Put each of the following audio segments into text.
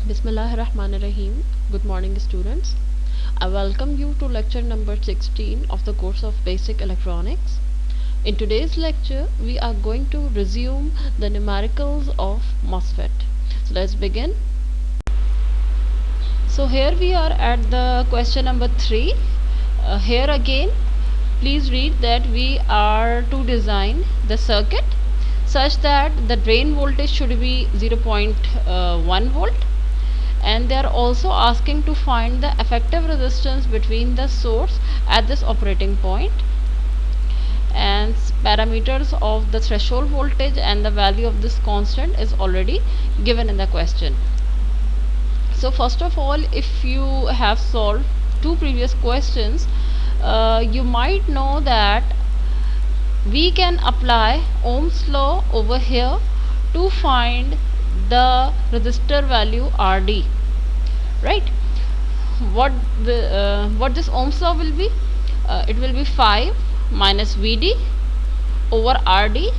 Bismillahirrahmanirrahim. Good morning, students. I welcome you to lecture number 16 of the course of Basic Electronics. In today's lecture, we are going to resume the numericals of MOSFET. So let's begin. So here we are at the question number 3. Here again, please read that we are to design the circuit such that the drain voltage should be 0.1 volt, and they are also asking to find the effective resistance between the source at this operating point, and parameters of the threshold voltage and the value of this constant is already given in the question. So first of all, if you have solved two previous questions, you might know that we can apply Ohm's law over here to find the resistor value RD, right? What this Ohm's law will be? It will be 5 minus VD over RD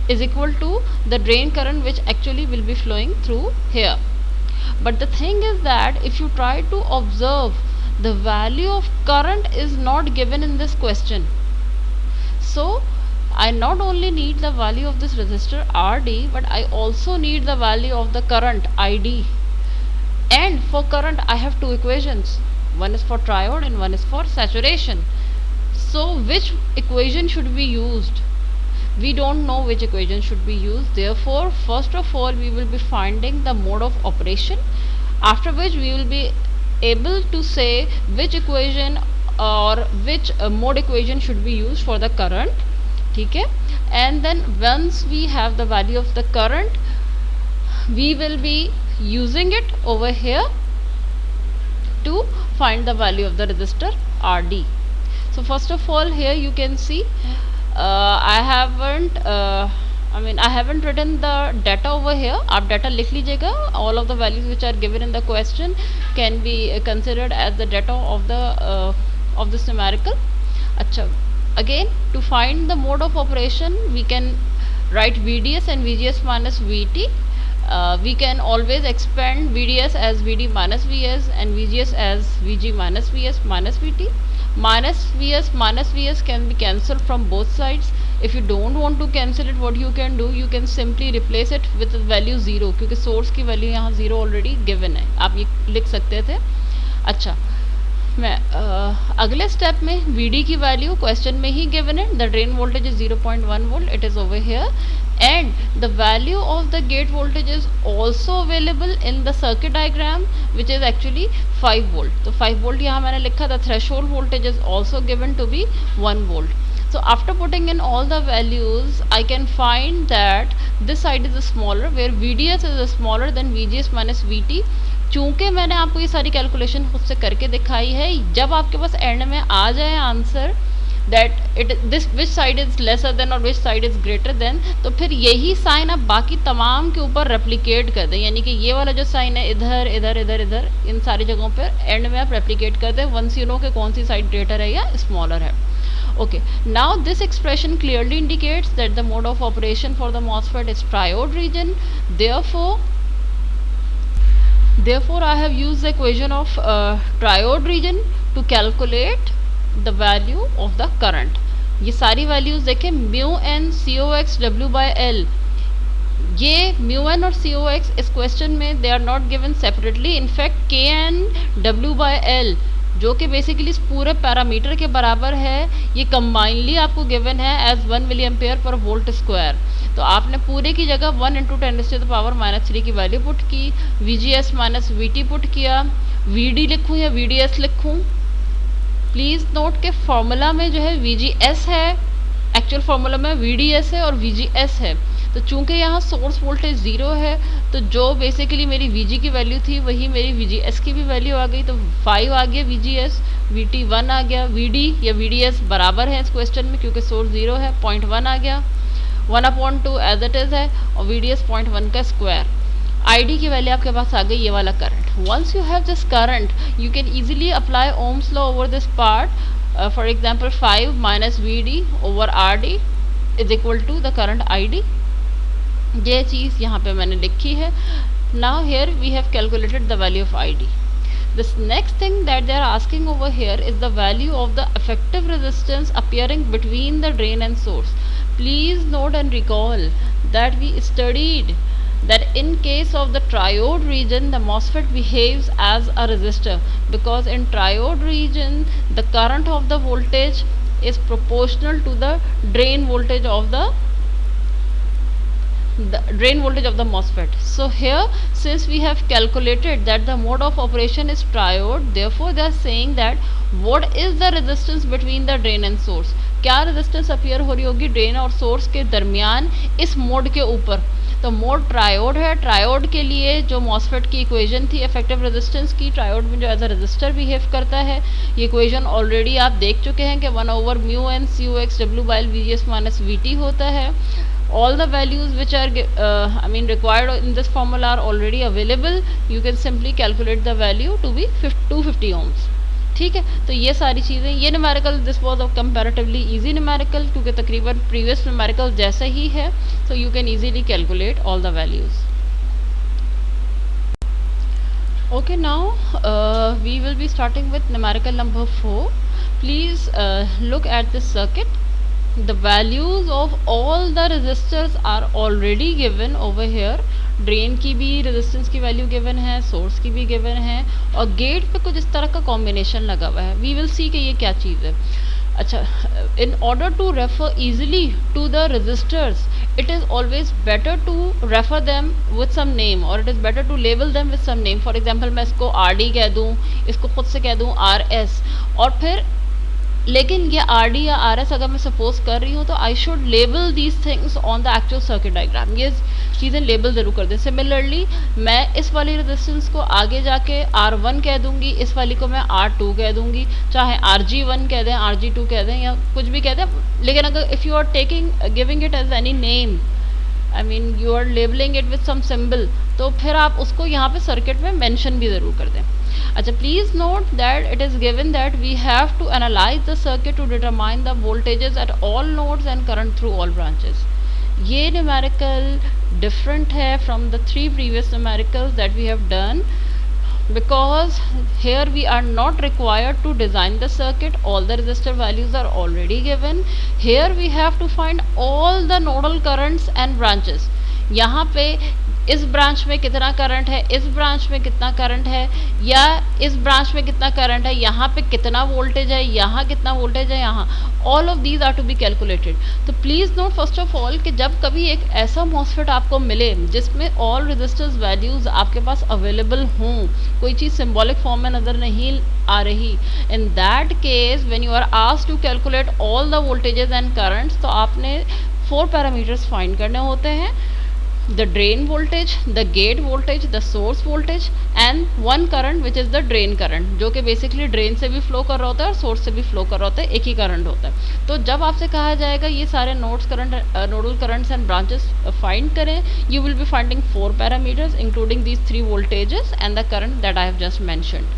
is equal to the drain current which actually will be flowing through here. But the thing is that if you try to observe, the value of current is not given in this question. So I not only need the value of this resistor RD, but I also need the value of the current ID. And for current I have two equations. One is for triode and one is for saturation. So which equation should be used? We don't know which equation should be used. Therefore, first of all, we will be finding the mode of operation, after which we will be able to say which equation or which mode equation should be used for the current. Okay? And then once we have the value of the current, we will be using it over here to find the value of the resistor RD. So first of all, here you can see I haven't written the data over here. आप data लिख लीजिएगा. All of the values which are given in the question can be considered as the data of this numerical. अच्छा, again to find the mode of operation, we can write VDS and VGS minus VT. We can always expand VDS as VD minus VS and VGS as VG minus VS minus VT. Minus VS can be cancelled from both sides. If you don't want to cancel it, what you can do, you can simply replace it with the value 0, क्योंकि source की value यहाँ 0 already given है. आप ये लिख सकते थे. अच्छा, मैं अगले स्टेप में VD की वैल्यू क्वेश्चन में ही गिवन है. The drain voltage is 0.1 volt. It is over here. And the value of the gate voltage is also available in the circuit diagram, which is actually 5 volt. तो 5 volt यहाँ मैंने लिखा था. Threshold voltage is also given to be 1 volt. So after putting in all the values, I can find that this side is smaller, where VDS is smaller than VGS minus VT. चूँकि मैंने आपको ये सारी calculation खुद से करके दिखाई है, जब आपके पास एंड में आ जाए answer which side is lesser than और which side is greater than, तो फिर यही साइन आप बाकी तमाम के ऊपर रेप्लिकेट कर दें. यानी कि ये वाला जो साइन है इधर इधर इधर इधर इन सारी जगहों पर एंड में आप रेप्लिकेट कर दें. वंस यू नो कि कौन सी साइड ग्रेटर है या स्मॉलर है. Okay, now this expression clearly indicates that the mode of operation for the MOSFET is triode region. Therefore I have used the equation of triode region to calculate the value of the current. ये सारी values देखें. mu n cox w by l, ये mu n और cox इस question में they are not given separately. In fact kn w by l जो कि basically इस पूरे पैरामीटर के बराबर है, ये कंबाइनली आपको गिवन है as 1 milli ampere per volt square. तो आपने पूरे की जगह 1 × 10⁻³ की वैल्यू पुट की. VGS माइनस VT पुट किया. VD लिखूँ या VDS लिखूँ? प्लीज़ नोट के फॉर्मूला में जो है VGS है, एक्चुअल फार्मूला में VDS है और VGS है. तो चूंकि यहाँ सोर्स वोल्टेज 0 है, तो जो बेसिकली मेरी VG की वैल्यू थी वही मेरी VGS की भी वैल्यू आ गई. तो 5 आ गया VGS, VT 1 आ गया, VD या VDS बराबर है इस क्वेश्चन में क्योंकि सोर्स 0 है. 0.1 आ गया, 1/2 एज इट इज़ है, और VDS 0.1 का स्क्वायर. ID की वैल्यू आपके पास आ गई, ये वाला current. Once you have this current, you can easily apply Ohm's law over this part. For example 5 minus VD over RD is equal to the current ID. ये चीज़ यहाँ पे मैंने लिखी है. Now here we have calculated the value of ID. This next thing that they are asking over here is the value of the effective resistance appearing between the drain and source. Please note and recall that we studied that in case of the triode region, the MOSFET behaves as a resistor, because in triode region the current of the voltage is proportional to the drain voltage of the MOSFET. So here, since we have calculated that the mode of operation is triode, therefore they are saying that what is the resistance between the drain and source. क्या resistance appear हो रही होगी drain और source के दरमियान इस mode के ऊपर. तो मोड ट्रायोड है. ट्रायोड के लिए जो मॉसफेट की इक्वेशन थी इफेक्टिव रेजिस्टेंस की, ट्रायोड में जो एज अ रेजिस्टर बिहेव करता है, ये इक्वेशन ऑलरेडी आप देख चुके हैं कि 1/μ n CoX W/VGS - VT होता है. All the values which are required in this formula are already available. You can simply calculate the value to be 250 ohms. ठीक है, तो ये सारी चीज़ें, ये numerical this was a comparatively easy numerical, क्योंकि तकरीबन प्रीवियस न्यूमेरिकल जैसा ही है, so you can easily calculate all the values. Okay, now we will be starting with numerical number 4. Please look at this circuit. The values of all the resistors are already given over here. Drain की भी resistance की value given है, source की भी given है, और gate पे कुछ इस तरह का कॉम्बिनेशन लगा हुआ है. वी विल सी कि ये क्या चीज़ है. अच्छा, in order to refer easily to the resistors, it is always better to refer them with some name, or it is better to label them with some name. For example, मैं इसको RD कह दूँ, इसको खुद से कह दूँ RS, और फिर लेकिन ये RD या RS अगर मैं सपोज कर रही हूँ तो I should label these things on the actual circuit diagram. ये चीज़ें लेबल ज़रूर कर दें. सिमिलरली मैं इस वाली रेजिस्टेंस को आगे जाके R1 कह दूंगी, इस वाली को मैं R2 कह दूंगी, चाहे RG1 कह दें, RG2 कह दें, या कुछ भी कह दें. लेकिन अगर if you are giving it as any name, you are labeling it with some symbol, तो फिर आप उसको यहाँ पे सर्किट में मेंशन भी ज़रूर कर दें. अच्छा, please note that it is given that we have to analyze the circuit to determine the voltages at all nodes and current through all branches. ये numerical different है from the 3 previous numericals that we have done, because here we are not required to design the circuit. All the resistor values are already given. Here we have to find all the nodal currents and branches. यहाँ पे इस branch में कितना current है, इस branch में कितना current है, या इस ब्रांच में कितना करंट है, यहाँ पे कितना वोल्टेज है, यहाँ कितना वोल्टेज है, यहाँ all of these are to be calculated. तो please note first of all कि जब कभी एक ऐसा मॉसफेट आपको मिले जिसमें ऑल रेजिस्टर्स वैल्यूज़ आपके पास अवेलेबल हों, कोई चीज़ सिम्बॉलिक फॉर्म में नज़र नहीं आ रही, in that case when you are asked to calculate all the voltages and currents, तो आपने 4 पैरामीटर्स फाइंड करने होते हैं. The drain voltage, the gate voltage, the source voltage and one current which is the drain current, जो कि basically drain से भी flow कर रहा होता है और source से भी flow कर रहा होता है, एक ही current होता है. तो जब आपसे कहा जाएगा ये सारे nodal currents and branches find करें, you will be finding 4 parameters including these 3 voltages and the current that I have just mentioned.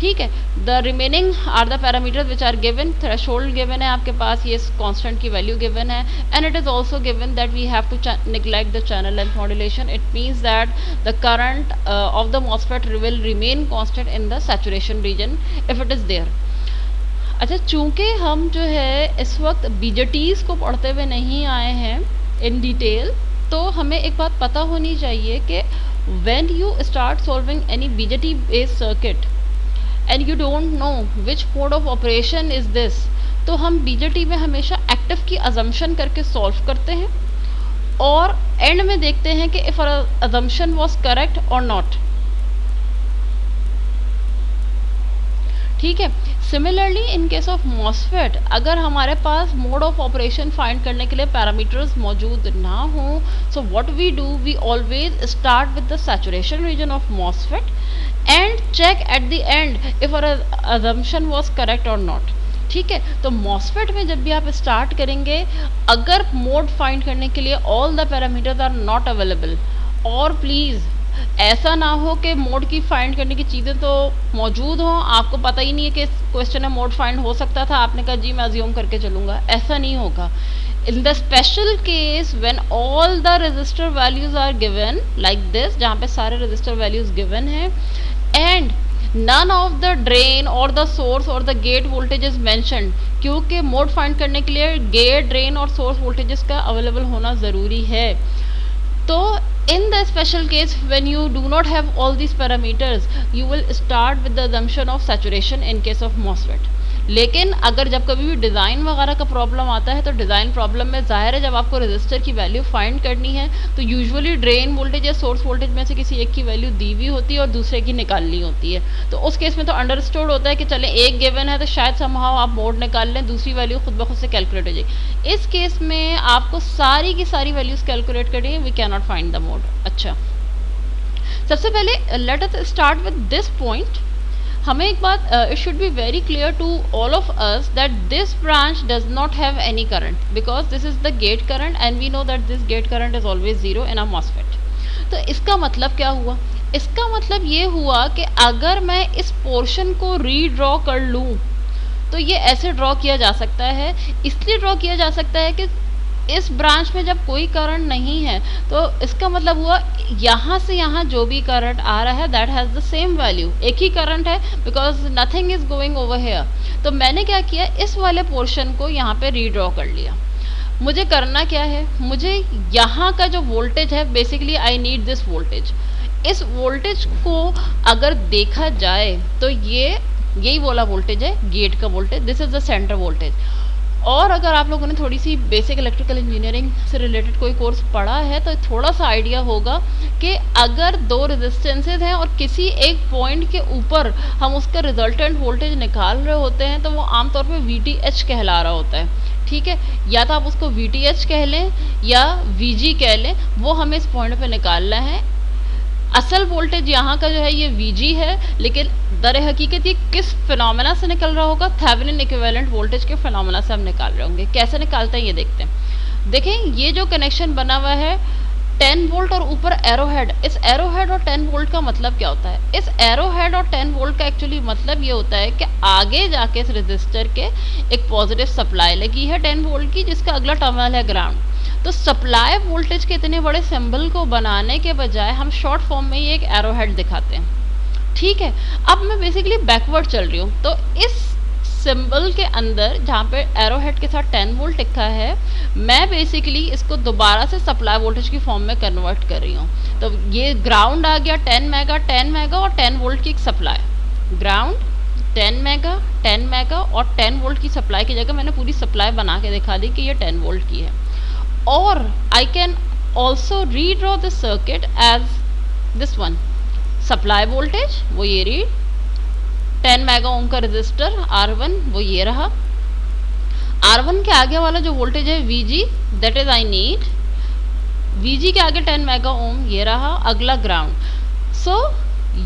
ठीक है, the remaining are the parameters which are given. Threshold given है आपके पास, ये constant की value given है, and it is also given that we have to neglect the channel length modulation. It means that the current of the MOSFET will remain constant in the saturation region if it is there. अच्छा, चूँकि हम जो है इस वक्त बीजेटीज़ को पढ़ते हुए नहीं आए हैं इन डिटेल, तो हमें एक बात पता होनी चाहिए कि when you start solving any BJT based circuit and you don't know which mode of operation is this, तो हम BJT में हमेशा एक्टिव की assumption करके सॉल्व करते हैं और एंड में देखते हैं कि if our assumption was correct or not. ठीक है, similarly in case of MOSFET, अगर हमारे पास मोड ऑफ ऑपरेशन फाइंड करने के लिए पैरामीटर्स मौजूद ना हो, so what we do, we always start with the saturation region of MOSFET and check at the end if our assumption was correct और नॉट. ठीक है, तो मॉसफेट में जब भी आप स्टार्ट करेंगे, अगर मोड फाइंड करने के लिए all the parameters are not available, और प्लीज़ ऐसा ना हो कि मोड की फाइंड करने की चीज़ें तो मौजूद हों, आपको पता ही नहीं है कि क्वेश्चन में मोड फाइंड हो सकता था, आपने कहा जी मैं अज्यूम करके चलूँगा. ऐसा नहीं होगा. In the special case when all the resistor values are given like this, जहाँ पे सारे resistor values given हैं and none of the drain or the source or the gate voltage is mentioned, क्योंकि मोड फाइंड करने के लिए gate, drain और source voltages का अवेलेबल होना ज़रूरी है. तो in the special case when you do not have all these parameters, you will start with the assumption of saturation in case of MOSFET. लेकिन अगर जब कभी भी डिज़ाइन वगैरह का प्रॉब्लम आता है तो डिज़ाइन प्रॉब्लम में ज़ाहिर है जब आपको रजिस्टर की वैल्यू फाइंड करनी है तो यूजुअली ड्रेन वोल्टेज या सोर्स वोल्टेज में से किसी एक की वैल्यू दी हुई होती है और दूसरे की निकालनी होती है. तो उस केस में तो अंडरस्टूड होता है कि चले एक गिवन है तो शायद समहाउ आप मोड निकाल लें, दूसरी वैल्यू खुद ब खुद से कैलकुलेट हो जाएगी. इस केस में आपको सारी की सारी वैल्यूज़ कैलकुलेट करनी है. We can not find the mode. अच्छा, सबसे पहले let us start with this point. हमें एक बात, it should be very clear to all of us that this branch does not have any current because this is the gate current and we know that this gate current is always zero in a MOSFET. तो इसका मतलब क्या हुआ? इसका मतलब ये हुआ कि अगर मैं इस पोर्शन को रीड्रॉ कर लूँ तो ये ऐसे ड्रॉ किया जा सकता है. इसलिए ड्रॉ किया जा सकता है कि इस ब्रांच में जब कोई करंट नहीं है तो इसका मतलब हुआ यहाँ से यहाँ जो भी करंट आ रहा है that has the same value. एक ही करंट है because nothing is going over here. तो मैंने क्या किया, इस वाले पोर्शन को यहाँ पे रीड्रॉ कर लिया. मुझे करना क्या है, मुझे यहाँ का जो वोल्टेज है basically I need this voltage. इस वोल्टेज को अगर देखा जाए तो यही वाला वोल्टेज है, गेट का voltage. This is the centre voltage. और अगर आप लोगों ने थोड़ी सी बेसिक इलेक्ट्रिकल इंजीनियरिंग से रिलेटेड कोई कोर्स पढ़ा है तो थोड़ा सा आइडिया होगा कि अगर दो रेजिस्टेंसेज हैं और किसी एक पॉइंट के ऊपर हम उसका रिजल्टेंट वोल्टेज निकाल रहे होते हैं तो वो आमतौर पे VTH कहला रहा होता है. ठीक है, या तो आप उसको VTH कह लें या VG कह लें, वो हमें इस पॉइंट पे निकालना है. असल वोल्टेज यहाँ का जो है ये VG है, लेकिन दर हकीकत ये किस फिनोमेना से निकल रहा होगा, थेवेनिन इक्विवेलेंट वोल्टेज के फिनोमेना से हम निकाल रहे होंगे. कैसे निकालते हैं ये देखते हैं. देखें ये जो कनेक्शन बना हुआ है 10 वोल्ट और ऊपर एरो हेड. इस एरो हेड और 10 वोल्ट का मतलब क्या होता है? इस एरो हेड और 10 वोल्ट का एक्चुअली मतलब ये होता है कि आगे जाके इस रजिस्टर के एक पॉजिटिव सप्लाई लगी है 10 वोल्ट की, जिसका अगला टर्मिनल है ग्राउंड. तो सप्लाई वोल्टेज के इतने बड़े सिंबल को बनाने के बजाय हम शॉर्ट फॉर्म में ये एक एरो हेड दिखाते हैं. ठीक है, अब मैं बेसिकली बैकवर्ड चल रही हूँ. तो इस सिंबल के अंदर जहाँ पे एरो हेड के साथ 10 वोल्ट लिखा है, मैं बेसिकली इसको दोबारा से सप्लाई वोल्टेज की फॉर्म में कन्वर्ट कर रही हूँ. तो ये ग्राउंड आ गया 10 मेगा और 10 वोल्ट की एक सप्लाई. ग्राउंड 10 मेगा और 10 वोल्ट की सप्लाई की जगह मैंने पूरी सप्लाई बना के दिखा दी कि ये 10 वोल्ट की है. और I can also redraw the circuit as this one. Supply voltage वो ये रीड, 10 मेगा ओम का रजिस्टर R1 वो ये रहा. R1 के आगे वाला जो वोल्टेज है VG, that is I need. VG के आगे 10 मेगा ओम ये रहा, अगला ग्राउंड. सो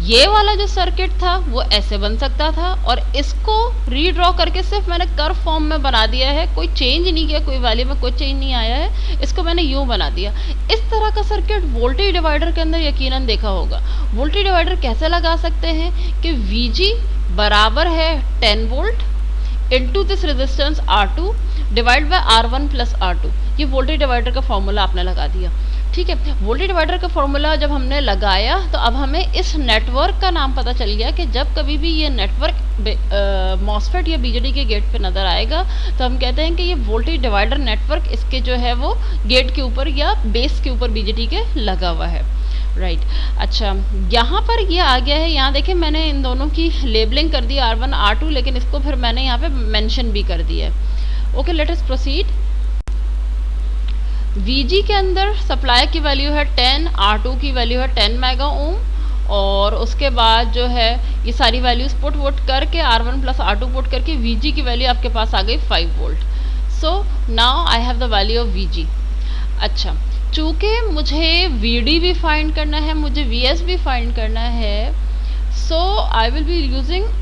ये वाला जो सर्किट था वो ऐसे बन सकता था और इसको रीड्रॉ करके सिर्फ मैंने कर्व फॉर्म में बना दिया है. कोई चेंज नहीं किया, कोई वैल्यू में कोई चेंज नहीं आया है. इसको मैंने यूँ बना दिया. इस तरह का सर्किट वोल्टेज डिवाइडर के अंदर यकीनन देखा होगा. वोल्टेज डिवाइडर कैसे लगा सकते हैं कि VG बराबर है 10 volt into this resistance R2 divide by R1 plus R2. ये वोल्टेज डिवाइडर का फॉर्मूला आपने लगा दिया. ठीक है, वोल्टेज डिवाइडर का फॉर्मूला जब हमने लगाया तो अब हमें इस नेटवर्क का नाम पता चल गया कि जब कभी भी ये नेटवर्क मॉसफेट या BJT के गेट पे नज़र आएगा तो हम कहते हैं कि ये वोल्टेज डिवाइडर नेटवर्क इसके जो है वो गेट के ऊपर या बेस के ऊपर BJT के लगा हुआ है. राइट. अच्छा, यहाँ पर ये आ गया है. यहाँ देखें मैंने इन दोनों की लेबलिंग कर दी R1 R2, लेकिन इसको फिर मैंने यहाँ पे मेंशन भी कर दिया है. Okay, let us proceed. VG के अंदर सप्लाई की वैल्यू है 10, R2 की वैल्यू है 10 मेगा ओम और उसके बाद जो है ये सारी वैल्यूज पुट वोट करके R1 प्लस R2 पुट करके VG की वैल्यू आपके पास आ गई 5 volt. So now I have the value of VG. अच्छा, चूँकि मुझे VD भी फाइंड करना है, मुझे VS भी फाइंड करना है, so I will be using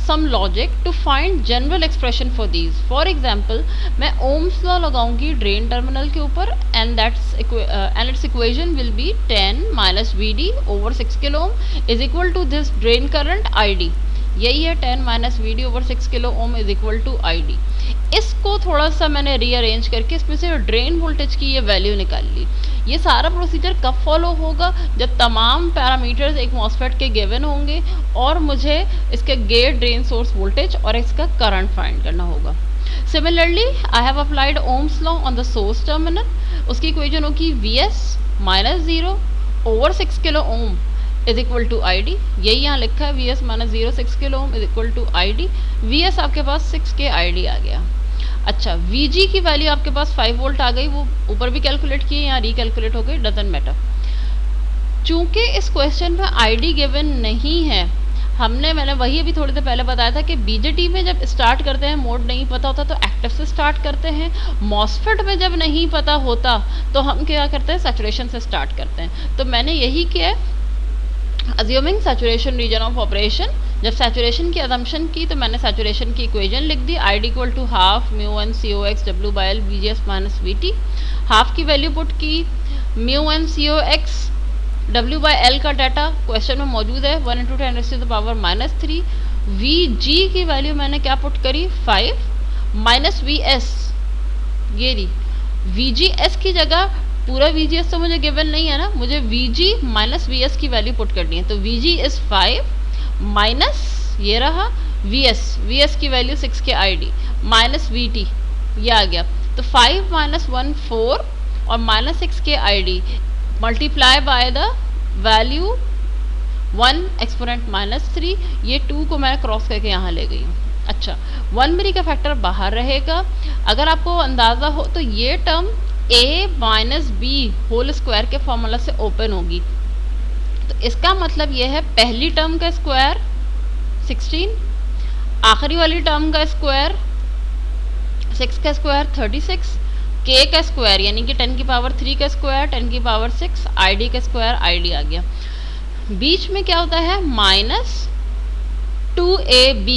some logic to find general expression for these. For example, मैं ohms law लगाऊंगी ड्रेन टर्मिनल के ऊपर and its equation will be 10 minus VD over 6 kilo ohm is equal to this drain current ID. यही है 10 minus V D over 6 kilo ohm is equal to I D. इसको थोड़ा सा मैंने rearrange करके इसमें से ड्रेन वोल्टेज की ये वैल्यू निकाल ली। ये सारा प्रोसीजर कब फॉलो होगा, जब तमाम पैरामीटर्स एक मॉसफेट के गिवन होंगे और मुझे इसके गेट ड्रेन सोर्स वोल्टेज और इसका करंट फाइंड करना होगा। Similarly I have applied Ohm's law on the source terminal, उसकी इक्वेशन होगी V S minus 0 over 6 kilo ohm is equal to I D. यही यहाँ लिखा है V S minus 0 6 kilo ohm is equal to I D. V S आपके पास 6 के I D आ गया। अच्छा, वी जी की वैल्यू आपके पास 5 वोल्ट आ गई, वो ऊपर भी कैलकुलेट किए, यहाँ रिकैलकुलेट हो गई, डजंट मैटर। चूंकि इस क्वेश्चन में आई डी गिवन नहीं है, मैंने वही अभी थोड़ी देर पहले बताया था कि बीजेटी में जब स्टार्ट करते हैं मोड नहीं पता होता तो एक्टिव से स्टार्ट करते हैं, मॉसफेट में जब नहीं पता होता तो हम क्या करते हैं, सैचुरेशन से स्टार्ट करते हैं। तो मैंने यही किया, assuming saturation region of operation. जब सैचुरेशन की अजम्पशन की तो मैंने सैचुरेशन की इक्वेशन लिख दी, I D equal to half mu N C O X W by L V G S minus V T. Half की वैल्यू पुट की, mu N C O X W by L का data question में मौजूद है 1 × 10⁻³ we जी की value मैंने क्या put करी 5 माइनस वी एस, ये रही वी जी एस की जगह पूरा वी जी एस तो मुझे गिवन नहीं है ना, मुझे we ji minus V S की वैल्यू पुट करनी है। तो वी जी इज 5 माइनस ये रहा वी एस की वैल्यू 6 के I D minus V T, ये आ गया। तो 5 माइनस 1 4 और माइनस 6 के I D multiply by the value 1 exponent minus 3, ये 2 को मैं क्रॉस करके यहाँ ले गई हूँ। अच्छा, 1 मिली का फैक्टर बाहर रहेगा। अगर आपको अंदाज़ा हो तो ये term a minus B whole square के फॉर्मूला से ओपन होगी, तो इसका मतलब ये है पहली टर्म का स्क्वायर 16, आखिरी वाली टर्म का स्क्वायर 6 का स्क्वायर 36, k का स्क्वायर यानी कि 10 की पावर 3 का स्क्वायर 10 की पावर 6, id का स्क्वायर id आ गया। बीच में क्या होता है minus 2ab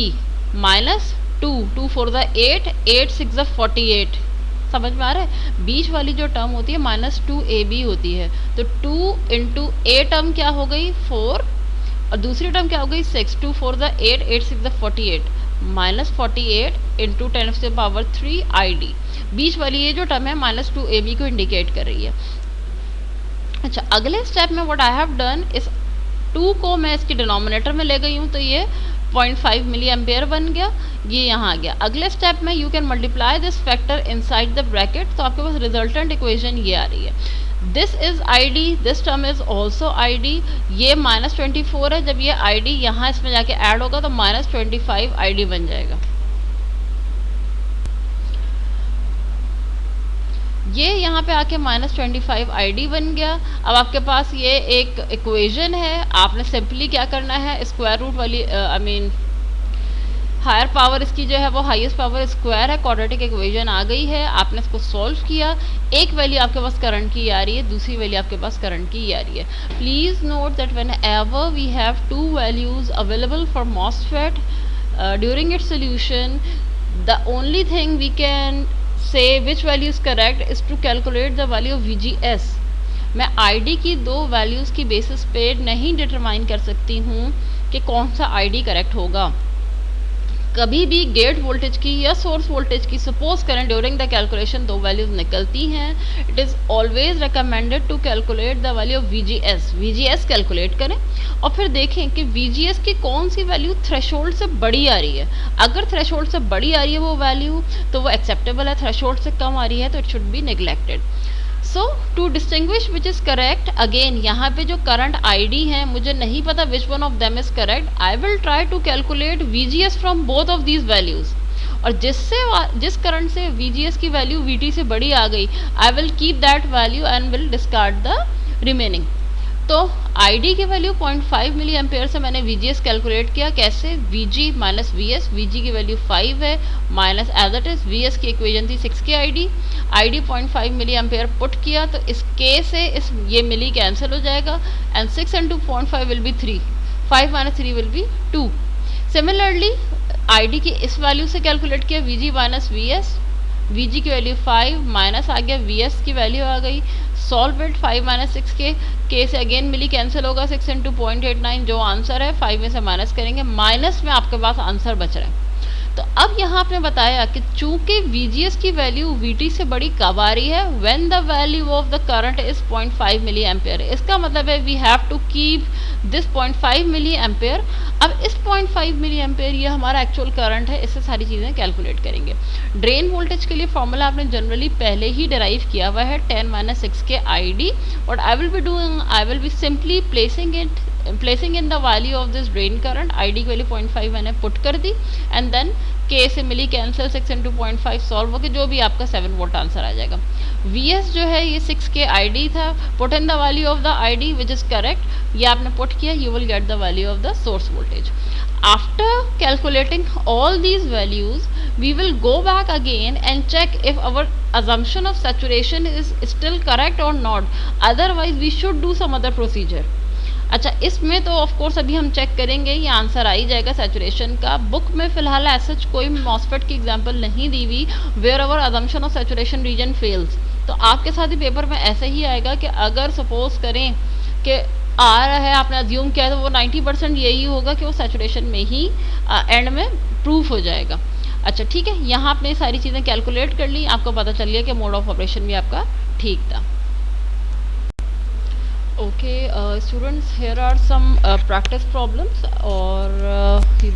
minus 2 4 the 8 8 6 the 48, समझ में आ रहा है। बीच वाली जो टर्म होती है माइनस 2ab होती है, तो 2 इंटू a टर्म क्या हो गई 4 और दूसरी टर्म क्या हो गई 6, 2 4 the 8 8 6 the 48 minus 48 into 10⁻³ id। बीच वाली ये जो टर्म है माइनस 2ab को इंडिकेट कर रही है। अच्छा, अगले स्टेप में व्हाट आई हैव डन इस 2 को मैं इसकी डिनोमिनेटर में ले गई हूँ, तो ये 0.5 मिली एम्पेयर बन गया, ये यहाँ आ गया। अगले स्टेप में you can multiply this factor inside the bracket, तो आपके पास रिजल्टेंट इक्वेशन ये आ रही है। This is I D, this term is also I D, ये माइनस 24 है, जब ये आई डी यहाँ इसमें जाके ऐड होगा तो माइनस 25 आई डी बन जाएगा। ये यहाँ पे आके माइनस 25 आई डी बन गया। अब आपके पास ये एक इक्वेशन है, आपने सिंपली क्या करना है, स्क्वायर रूट वाली हायर पावर इसकी जो है वो हाईएस्ट पावर स्क्वायर है, क्वाड्रेटिक इक्वेशन आ गई है, आपने इसको सॉल्व किया। एक वैल्यू आपके पास करंट की आ रही है, दूसरी वैल्यू आपके पास करंट की आ रही है। Please note that whenever we have 2 values available for MOSFET during its solution, the only thing we can say which value is correct is to calculate the value of VGS। मैं ID की 2 values की basis पे नहीं determine कर सकती हूँ कि कौन सा ID करेक्ट होगा। कभी भी गेट वोल्टेज की या सोर्स वोल्टेज की सपोज करें ड्यूरिंग द कैलकुलेशन 2 वैल्यूज निकलती हैं, it is always recommended to calculate the value of VGS calculate करें और फिर देखें कि VGS की कौन सी वैल्यू थ्रेशोल्ड से बड़ी आ रही है। अगर थ्रेशोल्ड से बड़ी आ रही है वो वैल्यू तो वो एक्सेप्टेबल है, थ्रेशोल्ड से कम आ रही है तो it should be neglected. So to distinguish which is correct, again यहाँ पे जो करंट ID है मुझे नहीं पता which one of them is correct, I will try to calculate VGS from both of these values, और जिस करंट से VGS की वैल्यू VT से बड़ी आ गई I will keep that value and will discard the remaining. तो ID की वैल्यू 0.5 मिली एम्पेयर से मैंने VGS कैलकुलेट किया, कैसे VG माइनस VS, VG की वैल्यू 5 है minus as it is VS की इक्वेशन थी 6 के ID 0.5 मिली एम्पेयर पुट किया, तो इस K से इस ये मिली कैंसिल हो जाएगा and 6 into 0.5 will be 3, 5 minus 3 will be 2। Similarly ID की इस वैल्यू से कैलकुलेट किया VG माइनस VS, VG की वैल्यू 5 माइनस आ गया VS की वैल्यू आ गई, solve it 5 minus 6 K K से अगेन मिली कैंसिल होगा, 6 इंटू 0.89 जो आंसर है 5 में से माइनस करेंगे, माइनस में आपके पास आंसर बच रहा है। तो अब यहाँ आपने बताया कि चूंकि VGS की वैल्यू VT से बड़ी कब आ रही है, when the value of the current is 0.5 milli ampere. इसका मतलब है we have to keep this 0.5 milli ampere. अब इस 0.5 मिली एम्पेयर ये हमारा एक्चुअल करंट है, इससे सारी चीज़ें कैलकुलेट करेंगे। ड्रेन वोल्टेज के लिए फॉर्मूला आपने जनरली पहले ही डिराइव किया हुआ है 10 - 6 के ID। What I will be doing, I will be simply placing in the value of this drain current. ID की वैल्यू 0.5 मैंने पुट कर दी एंड देन K से मिली कैंसिल, 6 इंटू 0.5 सॉल्व होकर जो भी आपका 7 वोल्ट आंसर आ जाएगा। VS जो है ये 6 के ID था, put in the value of the ID which is correct, ये आपने पुट किया, you will get the value of the source voltage. After calculating all these values, we will go back again and check if our assumption of saturation is still correct or not. Otherwise, we should do some other procedure. अच्छा, इसमें तो of course अभी हम check करेंगे, ये answer आ ही जाएगा saturation का। Book में फिलहाल ऐसा कोई मॉसफेट की एग्जांपल नहीं दी हुई where our assumption of saturation region fails. तो आपके साथ ही पेपर में ऐसे ही आएगा कि अगर सपोज करें कि आ रहा है, आपने अज्यूम किया है, तो वो 90% यही होगा कि वो सैचुरेशन में ही एंड में प्रूफ हो जाएगा। अच्छा ठीक है, यहाँ आपने सारी चीज़ें कैलकुलेट कर ली, आपको पता चल गया कि मोड ऑफ ऑपरेशन भी आपका ठीक था। Okay, students, here are some practice problems or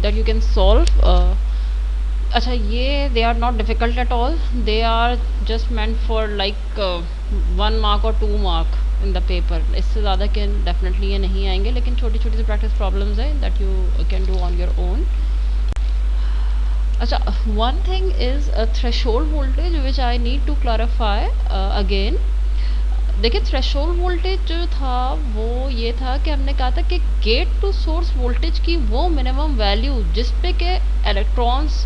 that you can solve. अच्छा, ये they are not difficult at all. They are just meant for like 1 mark or 2 mark in the paper. इससे ज़्यादा के definitely ये नहीं आएंगे, लेकिन छोटी छोटी सी practice problems हैं that you can do on your own. अच्छा, one thing is a threshold voltage which I need to clarify again. देखिए, थ्रेशोल्ड वोल्टेज जो था वो ये था कि हमने कहा था कि गेट टू सोर्स वोल्टेज की वो मिनिमम वैल्यू जिस पे के इलेक्ट्रॉन्स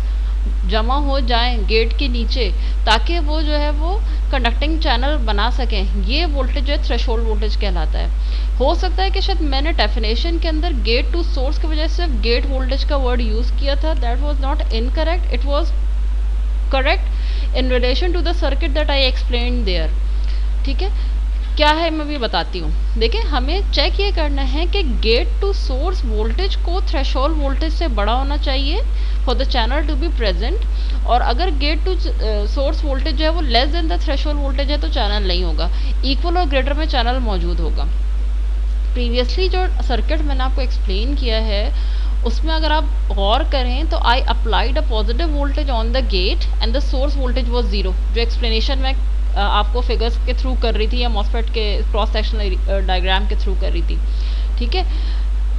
जमा हो जाएं गेट के नीचे, ताकि वो जो है वो कंडक्टिंग चैनल बना सकें, ये वोल्टेज जो है थ्रेशोल्ड वोल्टेज कहलाता है। हो सकता है कि शायद मैंने डेफिनेशन के अंदर गेट टू सोर्स की वजह से गेट वोल्टेज का वर्ड यूज़ किया था, that was not incorrect, it was correct in relation to the circuit that I explained there. ठीक है, क्या है मैं भी बताती हूँ। देखिए, हमें चेक ये करना है कि गेट टू सोर्स वोल्टेज को थ्रेशोल्ड वोल्टेज से बड़ा होना चाहिए for the channel to be present, और अगर गेट टू सोर्स वोल्टेज जो है वो less than the threshold voltage है तो चैनल नहीं होगा, इक्वल और ग्रेटर में चैनल मौजूद होगा। प्रीवियसली जो सर्किट मैंने आपको एक्सप्लेन किया है उसमें अगर आप गौर करें तो I applied a positive voltage on the gate and the source voltage was zero, जो एक्सप्लेनेशन में आपको फिगर्स के थ्रू कर रही थी या मॉसफेट के क्रॉस सेक्शनल डायग्राम के थ्रू कर रही थी। ठीक है,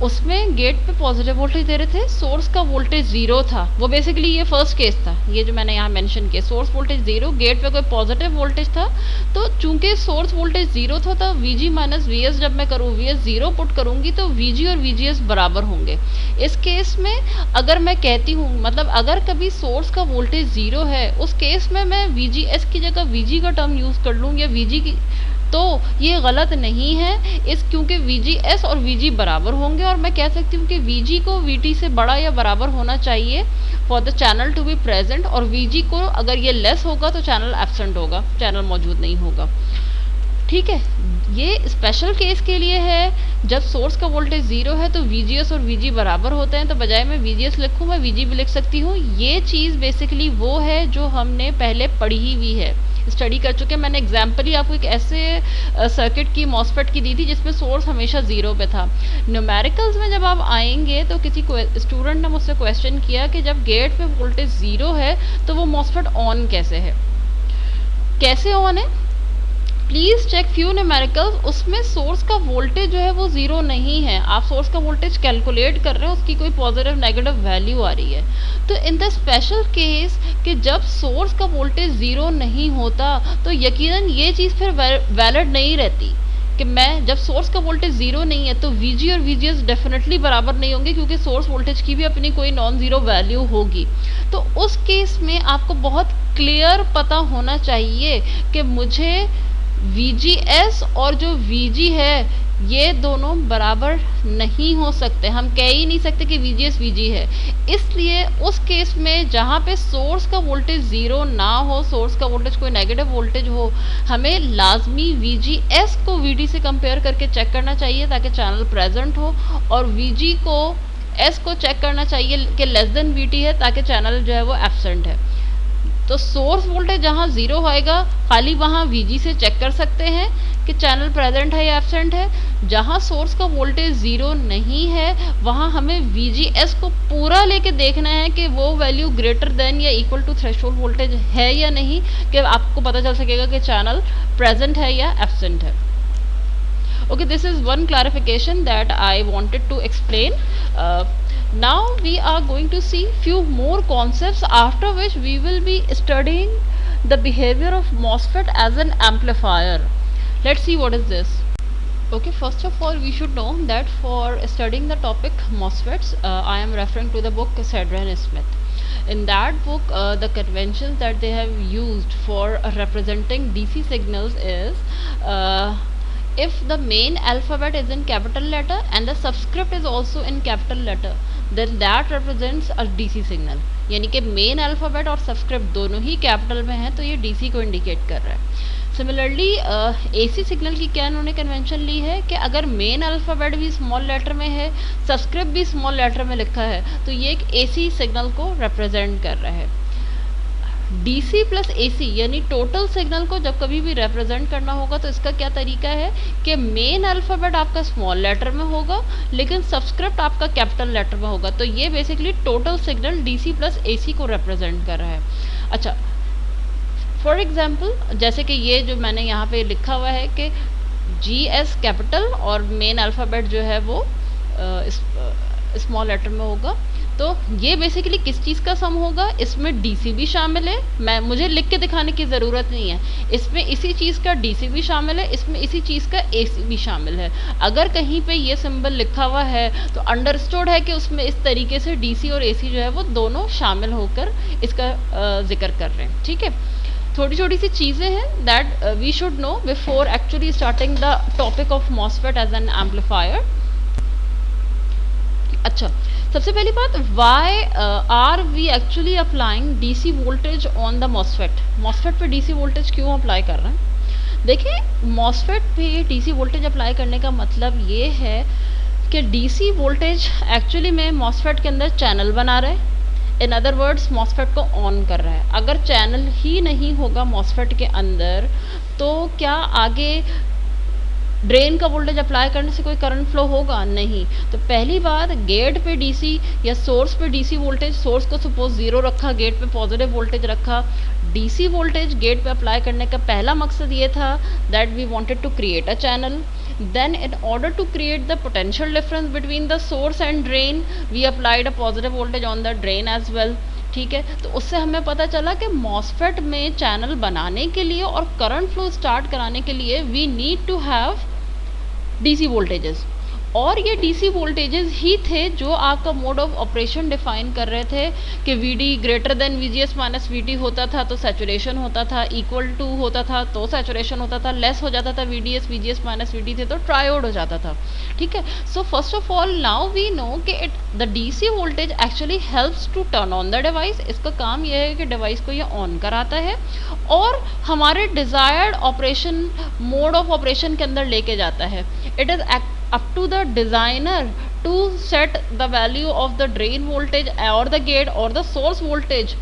उसमें गेट पे पॉजिटिव वोल्टेज दे रहे थे, सोर्स का वोल्टेज ज़ीरो था। वो बेसिकली ये फर्स्ट केस था, ये जो मैंने यहाँ मेंशन किया, सोर्स वोल्टेज ज़ीरो, गेट पे कोई पॉजिटिव वोल्टेज था। तो चूंकि सोर्स वोल्टेज ज़ीरो था तो VG माइनस VS जब मैं करूँ, VS ज़ीरो पुट करूँगी तो VG और VGS बराबर होंगे। इस केस में अगर मैं कहती हूँ, मतलब अगर कभी सोर्स का वोल्टेज ज़ीरो है, उस केस में मैं VGS की जगह VG का टर्म यूज़ कर लूँ या VG की, तो ये गलत नहीं है क्योंकि VGS और VG बराबर होंगे, और मैं कह सकती हूँ कि VG को VT से बड़ा या बराबर होना चाहिए for the channel to be present, और VG को अगर ये लेस होगा तो चैनल एब्सेंट होगा, चैनल मौजूद नहीं होगा। ठीक है, ये स्पेशल केस के लिए है जब सोर्स का वोल्टेज ज़ीरो है तो VGS और VG बराबर होते हैं, तो बजाय मैं VGS लिखूँ मैं VG भी लिख सकती हूँ। ये चीज़ बेसिकली वो है जो हमने पहले पढ़ी ही हुई है, स्टडी कर चुके हैं। मैंने एग्जाम्पल ही आपको एक ऐसे सर्किट की मॉसफेट की दी थी जिसमें सोर्स हमेशा ज़ीरो पे था। न्यूमेरिकल्स में जब आप आएंगे तो किसी स्टूडेंट ने मुझसे क्वेश्चन किया कि जब गेट पे वोल्टेज ज़ीरो है तो वो मॉसफेट ऑन कैसे है, कैसे ऑन है। प्लीज़ चेक फ्यू न्यूमेरिकल्स, उसमें सोर्स का वोल्टेज जो है वो ज़ीरो नहीं है, आप सोर्स का वोल्टेज कैलकुलेट कर रहे हो, उसकी कोई पॉजिटिव नेगेटिव वैल्यू आ रही है। तो इन द स्पेशल केस कि जब सोर्स का वोल्टेज ज़ीरो नहीं होता तो यकीनन ये चीज़ फिर वैलिड नहीं रहती कि मैं जब सोर्स का वोल्टेज ज़ीरो नहीं है तो VG और VGS डेफिनेटली बराबर नहीं होंगे, क्योंकि सोर्स वोल्टेज की भी अपनी कोई नॉन ज़ीरो वैल्यू होगी। तो उस केस में आपको बहुत क्लियर पता होना चाहिए कि मुझे VGS और जो VG है ये दोनों बराबर नहीं हो सकते, हम कह ही नहीं सकते कि VGS VG है। इसलिए उस केस में जहाँ पे सोर्स का वोल्टेज ज़ीरो ना हो, सोर्स का वोल्टेज कोई नेगेटिव वोल्टेज हो, हमें लाजमी VGS को VD से कंपेयर करके चेक करना चाहिए ताकि चैनल प्रेजेंट हो, और VG को S को चेक करना चाहिए कि लेस देन VT है ताकि चैनल जो है वो एब्सेंट है। तो सोर्स वोल्टेज जहाँ ज़ीरो होएगा खाली वहाँ VG से चेक कर सकते हैं कि चैनल प्रेजेंट है या एब्सेंट है। जहाँ सोर्स का वोल्टेज ज़ीरो नहीं है वहाँ हमें VGS को पूरा लेके देखना है कि वो वैल्यू ग्रेटर देन या इक्वल टू थ्रेशोल्ड वोल्टेज है या नहीं, कि आपको पता चल सकेगा कि चैनल प्रेजेंट है या एब्सेंट है। Okay, this is one clarification that I wanted to explain. Now we are going to see few more concepts, after which we will be studying the behavior of MOSFET as an amplifier. Let's see what is this. Okay, first of all we should know that for studying the topic MOSFETs, I am referring to the book Sedgwick and Smith. In that book, the conventions that they have used for representing DC signals is if the main alphabet is in capital letter and the subscript is also in capital letter, then that represents a DC signal. यानी कि main alphabet और subscript दोनों ही capital में है तो ये DC को indicate कर रहा है। सिमिलरली AC सिग्नल की क्या इन्होंने कन्वेंशन ली है कि अगर मेन अल्फ़ाबेट भी स्मॉल लेटर में है, सबस्क्रिप्ट भी स्मॉल लेटर में लिखा है, तो ये एक AC सिग्नल को रिप्रेजेंट कर रहा है। DC प्लस AC यानी टोटल सिग्नल को जब कभी भी रिप्रेजेंट करना होगा तो इसका क्या तरीका है कि मेन अल्फ़ाबेट आपका स्मॉल लेटर में होगा लेकिन सबस्क्रिप्ट आपका कैपिटल लेटर में होगा, तो ये basically total signal DC plus AC को रिप्रेजेंट कर रहा है। अच्छा, फॉर एग्जांपल जैसे कि ये जो मैंने यहाँ पे लिखा हुआ है कि GS कैपिटल और मेन अल्फ़ाबेट जो है वो स्मॉल लेटर में होगा, तो ये बेसिकली किस चीज़ का सम होगा, इसमें DC भी शामिल है, मुझे लिख के दिखाने की ज़रूरत नहीं है, इसमें इसी चीज़ का DC भी शामिल है, इसमें इसी चीज़ का AC भी शामिल है। अगर कहीं पे ये सिंबल लिखा हुआ है तो अंडरस्टूड है कि उसमें इस तरीके से DC और AC जो है वो दोनों शामिल होकर इसका जिक्र कर रहे हैं। ठीक है, थोड़ी छोटी सी चीज़ें हैं that we should know before actually starting the topic of MOSFET as an amplifier. अच्छा, सबसे पहली बात, why are we actually applying DC voltage on the MOSFET पे DC वोल्टेज क्यों अप्लाई कर रहे हैं? देखिए, MOSFET पे DC वोल्टेज अप्लाई करने का मतलब ये है कि DC वोल्टेज एक्चुअली में MOSFET के अंदर चैनल बना रहे हैं, इन अदर वर्ड्स MOSFET को ऑन कर रहा है। अगर चैनल ही नहीं होगा MOSFET के अंदर तो क्या आगे ड्रेन का वोल्टेज अप्लाई करने से कोई करंट फ्लो होगा? नहीं। तो पहली बात, गेट पे DC या सोर्स पे DC वोल्टेज, सोर्स को सपोज ज़ीरो रखा, गेट पे पॉजिटिव वोल्टेज रखा, DC वोल्टेज गेट पे अप्लाई करने का पहला मकसद ये था that we wanted to create a channel, then in order to create the potential difference between the source and drain we applied a positive voltage on the drain as well। ठीक है, तो उससे हमें पता चला कि MOSFET में channel बनाने के लिए और करंट फ्लो स्टार्ट कराने के लिए we need to have DC voltages, और ये DC वोल्टेजेस ही थे जो आपका मोड ऑफ ऑपरेशन डिफाइन कर रहे थे कि VD greater than VGS minus VT होता था तो सैचुरेशन होता था, इक्वल टू होता था तो सैचुरेशन होता था, लेस हो जाता था VGS माइनस VT थे तो ट्रायोड हो जाता था। ठीक है, so first of all now we know कि the DC voltage actually helps to turn on the device. इसका काम यह है कि डिवाइस को ये ऑन कराता है और हमारे desired operation mode of operation के अंदर लेके जाता है। It is up to the designer to set the value of the drain voltage or the gate or the source voltage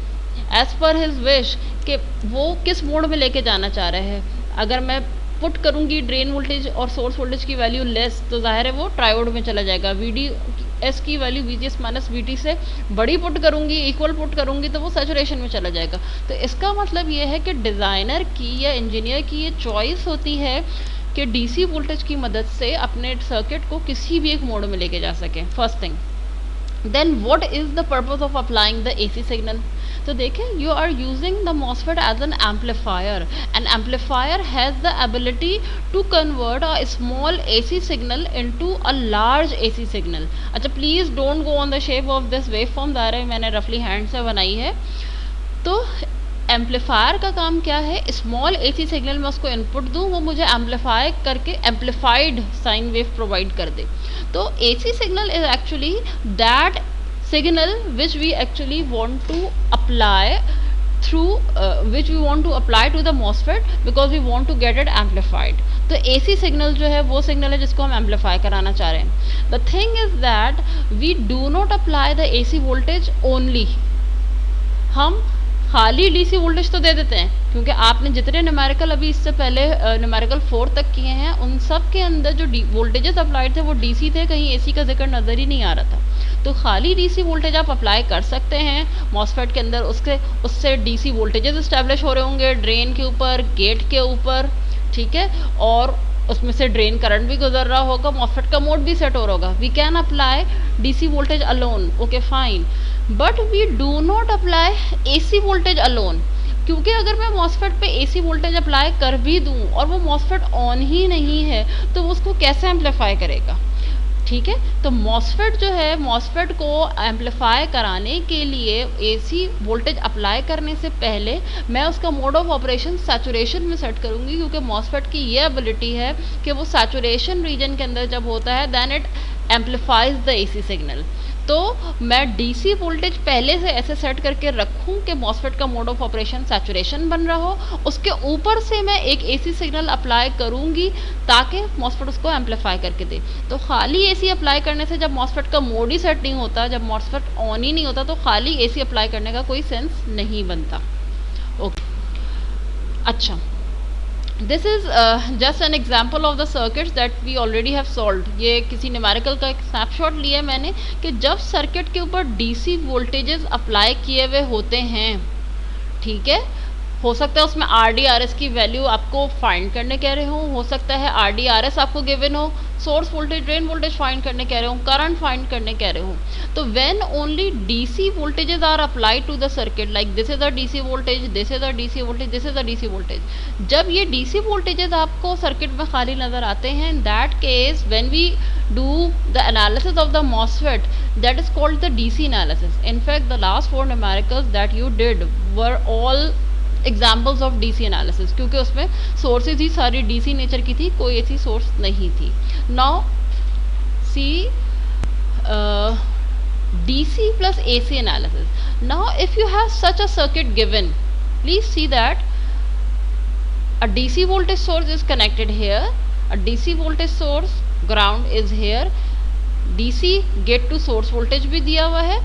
as per his wish कि वो किस मोड में लेके जाना चाह रहे हैं। अगर मैं पुट करूँगी ड्रेन वोल्टेज और सोर्स वोल्टेज की वैल्यू लेस तो जाहिर है वो ट्रायोड में चला जाएगा। VDS की वैल्यू VGS माइनस VT से बड़ी पुट करूँगी, इक्वल पुट करूँगी तो वो सैचुरेशन में चला जाएगा। तो इसका मतलब ये है कि डिज़ाइनर की या इंजीनियर की ये चॉइस होती है कि DC वोल्टेज की मदद से अपने सर्किट को किसी भी एक मोड में लेके जा सकें, first thing. Then what is the purpose of applying the AC signal? तो देखें, you are using the MOSFET as an amplifier and amplifier has the ability to convert a small AC signal into a large AC signal. अच्छा, please don't go on the shape of this wave form, मैंने रफली hand से बनाई है। तो amplifier का काम क्या है, स्मॉल AC सिग्नल में उसको इनपुट दूं, वो मुझे एम्पलीफाई करके एम्पलीफाइड साइन वेव प्रोवाइड कर दे। तो AC signal is actually that signal which we actually want to apply through which we want to apply to the MOSFET because we want to get it amplified. तो AC signal जो है वो signal है जिसको हम amplify कराना चाह रहे हैं। The thing is that we do not apply the AC voltage only. हम खाली DC वोल्टेज तो दे देते हैं, क्योंकि आपने जितने न्यूमेरिकल अभी इससे पहले न्यूमेरिकल 4 तक किए हैं उन सब के अंदर जो वोल्टेजेस अप्लाइड थे वो DC थे, कहीं AC का जिक्र नज़र ही नहीं आ रहा था। तो खाली DC वोल्टेज आप अप्लाई कर सकते हैं मॉसफेट के अंदर, उससे DC वोल्टेजेस इस्टेब्लिश हो रहे होंगे ड्रेन के ऊपर, गेट के ऊपर, ठीक है, और उसमें से ड्रेन करंट भी गुजर रहा होगा, मॉसफेट का मोड भी सेट हो रहा होगा। We can apply DC voltage alone, okay fine, but we do not apply AC voltage alone, क्योंकि अगर मैं मॉसफेट पे AC वोल्टेज अप्लाई कर भी दूं और वो मॉसफेट ऑन ही नहीं है तो वो उसको कैसे एम्पलीफाई करेगा, ठीक है। तो मॉसफेट जो है, मॉसफेट को एम्पलीफाई कराने के लिए AC वोल्टेज अप्लाई करने से पहले मैं उसका मोड ऑफ ऑपरेशन सैचुरेशन में सेट करूँगी, क्योंकि मॉसफेट की ये एबिलिटी है कि वो सैचुरेशन रीजन के अंदर जब होता है then it amplifies the AC signal. तो मैं DC वोल्टेज पहले से ऐसे सेट करके रखूं कि मॉसफेट का मोड ऑफ ऑपरेशन सैचुरेशन बन रहा हो, उसके ऊपर से मैं एक AC सिग्नल अप्लाई करूंगी ताकि मॉसफेट उसको एम्पलीफाई करके दे। तो खाली AC अप्लाई करने से जब मॉसफेट का मोड ही सेट नहीं होता, जब मॉसफेट ऑन ही नहीं होता, तो खाली AC अप्लाई करने का कोई सेंस नहीं बनता। ओके, अच्छा, this is just an example of the circuits that we already have solved. ये किसी न्यूमेरिकल का एक स्नैपशॉट लिया है मैंने कि जब सर्किट के ऊपर DC वोल्टेजेस अप्लाई किए हुए होते हैं, ठीक है, हो सकता है उसमें RDRS की वैल्यू आपको फाइंड करने कह रहे हो सकता है RDRS आपको गिवन हो, source voltage, drain voltage find करने कह रहे हो, करंट फाइंड करने कह रहे हो। तो when only DC voltages are applied to the circuit, like this is the DC voltage, this is the DC voltage, this is the DC voltage, जब ये DC वोल्टेजेस आपको सर्किट में खाली नजर आते हैं, in that case when we do the analysis of the MOSFET, that is called the DC analysis. In fact, the last 4 numericals that you did were all examples of DC analysis, क्योंकि उसमें sources ही सारी DC nature की थी, कोई ऐसी source नहीं थी। Now see DC plus AC analysis. Now if you have such a circuit given, please see that a DC voltage source is connected here, a DC voltage source ground is here, DC gate to source voltage भी दिया हुआ है,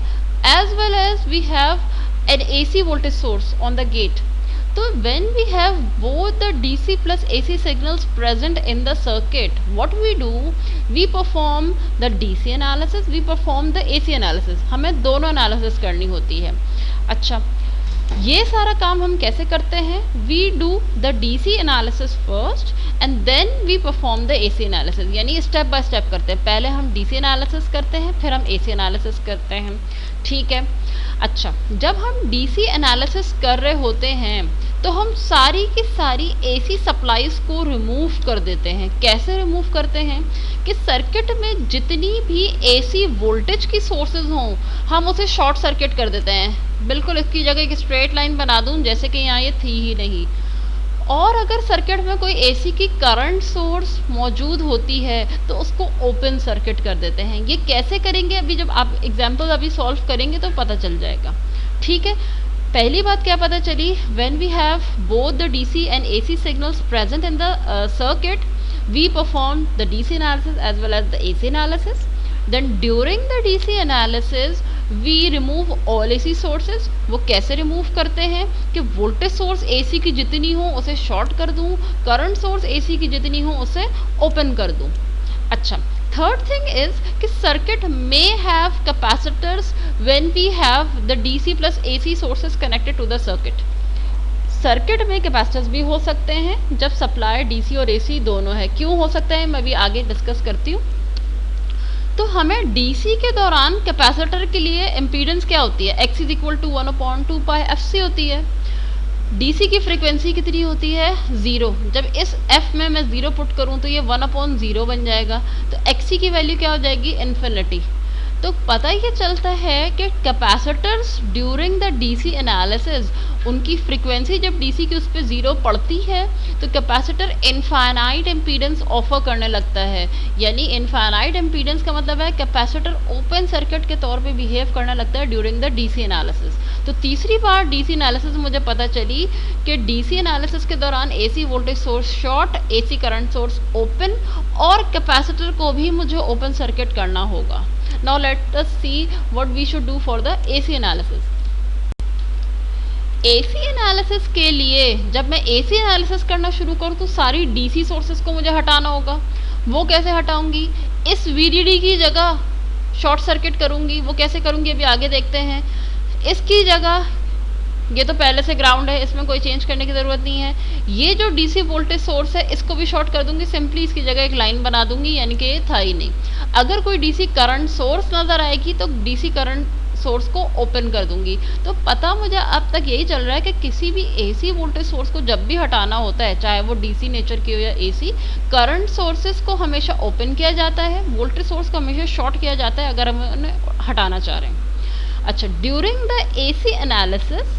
as well as we have an AC voltage source on the gate. So when we have both the DC plus AC signals present in the circuit, what we do, we perform the DC analysis, we perform the AC analysis. हमें दोनों analysis करनी होती है। अच्छा, ये सारा काम हम कैसे करते हैं? We do the DC analysis first and then we perform the AC analysis. यानी स्टेप बाय स्टेप करते हैं, पहले हम DC analysis करते हैं, फिर हम AC analysis करते हैं, ठीक है। अच्छा, जब हम DC एनालिसिस कर रहे होते हैं तो हम सारी की सारी AC सप्लाईज को रिमूव कर देते हैं। कैसे रिमूव करते हैं कि सर्किट में जितनी भी AC वोल्टेज की सोर्सेज हों हम उसे शॉर्ट सर्किट कर देते हैं। बिल्कुल इसकी जगह एक स्ट्रेट लाइन बना दूं जैसे कि यहाँ ये थी ही नहीं। और अगर सर्किट में कोई AC की करंट सोर्स मौजूद होती है तो उसको ओपन सर्किट कर देते हैं। ये कैसे करेंगे अभी जब आप एग्जाम्पल अभी सॉल्व करेंगे तो पता चल जाएगा, ठीक है। पहली बात क्या पता चली, when we have both the DC and AC signals present in the circuit, we perform the DC analysis as well as the AC analysis. Then during the DC analysis we remove all AC sources. वो कैसे remove करते हैं कि voltage source AC की जितनी हो उसे short कर दूं, करंट सोर्स AC की जितनी हो उसे ओपन कर दूं। अच्छा, थर्ड थिंग इज कि circuit may have capacitors when we have the DC plus AC sources connected to the circuit. Circuit में कैपेसिटर्स भी हो सकते हैं जब सप्लाई DC और AC दोनों है। क्यों हो सकता है मैं भी आगे डिस्कस करती हूँ। तो हमें DC के दौरान कैपेसिटर के लिए इम्पीडेंस क्या होती है, X is equal to 1/2 pi FC होती है। DC की फ्रीक्वेंसी कितनी होती है, 0। जब इस F में मैं 0 पुट करूँ तो ये 1/0 बन जाएगा, तो XC की वैल्यू क्या हो जाएगी, इन्फिनिटी। तो पता ये चलता है कि capacitors during the DC analysis उनकी फ्रीक्वेंसी जब डीसी की उस पर ज़ीरो पड़ती है तो कैपेसिटर इनफाइनाइट इम्पीडेंस ऑफर करने लगता है। यानी इनफाइनाइट इम्पीडेंस का मतलब है कैपेसिटर ओपन सर्किट के तौर पे बिहेव करने लगता है ड्यूरिंग द डीसी एनालिसिस। तो तीसरी बार डीसी एनालिसिस मुझे पता चली कि डीसी एनालिसिस के दौरान AC voltage source short, AC current source open और कैपेसिटर को भी मुझे ओपन सर्किट करना होगा। Now let us see what we should do for the AC analysis. AC analysis के लिए जब मैं AC एनालिसिस करना शुरू करूँ तो सारी DC सोर्सेज को मुझे हटाना होगा। वो कैसे हटाऊंगी? इस VDD की जगह शॉर्ट सर्किट करूंगी। वो कैसे करूंगी अभी आगे देखते हैं। इसकी जगह, ये तो पहले से ग्राउंड है, इसमें कोई चेंज करने की ज़रूरत नहीं है। ये जो डीसी वोल्टेज सोर्स है इसको भी शॉर्ट कर दूंगी, सिंपली इसकी जगह एक लाइन बना दूंगी, यानी कि ये था ही नहीं। अगर कोई डीसी करंट सोर्स नज़र आएगी तो डीसी करंट सोर्स को ओपन कर दूंगी। तो पता मुझे अब तक यही चल रहा है कि किसी भी एसी वोल्टेज सोर्स को जब भी हटाना होता है, चाहे वो डीसी नेचर की हो या एसी, करंट सोर्सेज को हमेशा ओपन किया जाता है, वोल्टेज सोर्स को हमेशा शॉर्ट किया जाता है अगर हम उन्हें हटाना चाह रहे हैं। अच्छा, during the AC analysis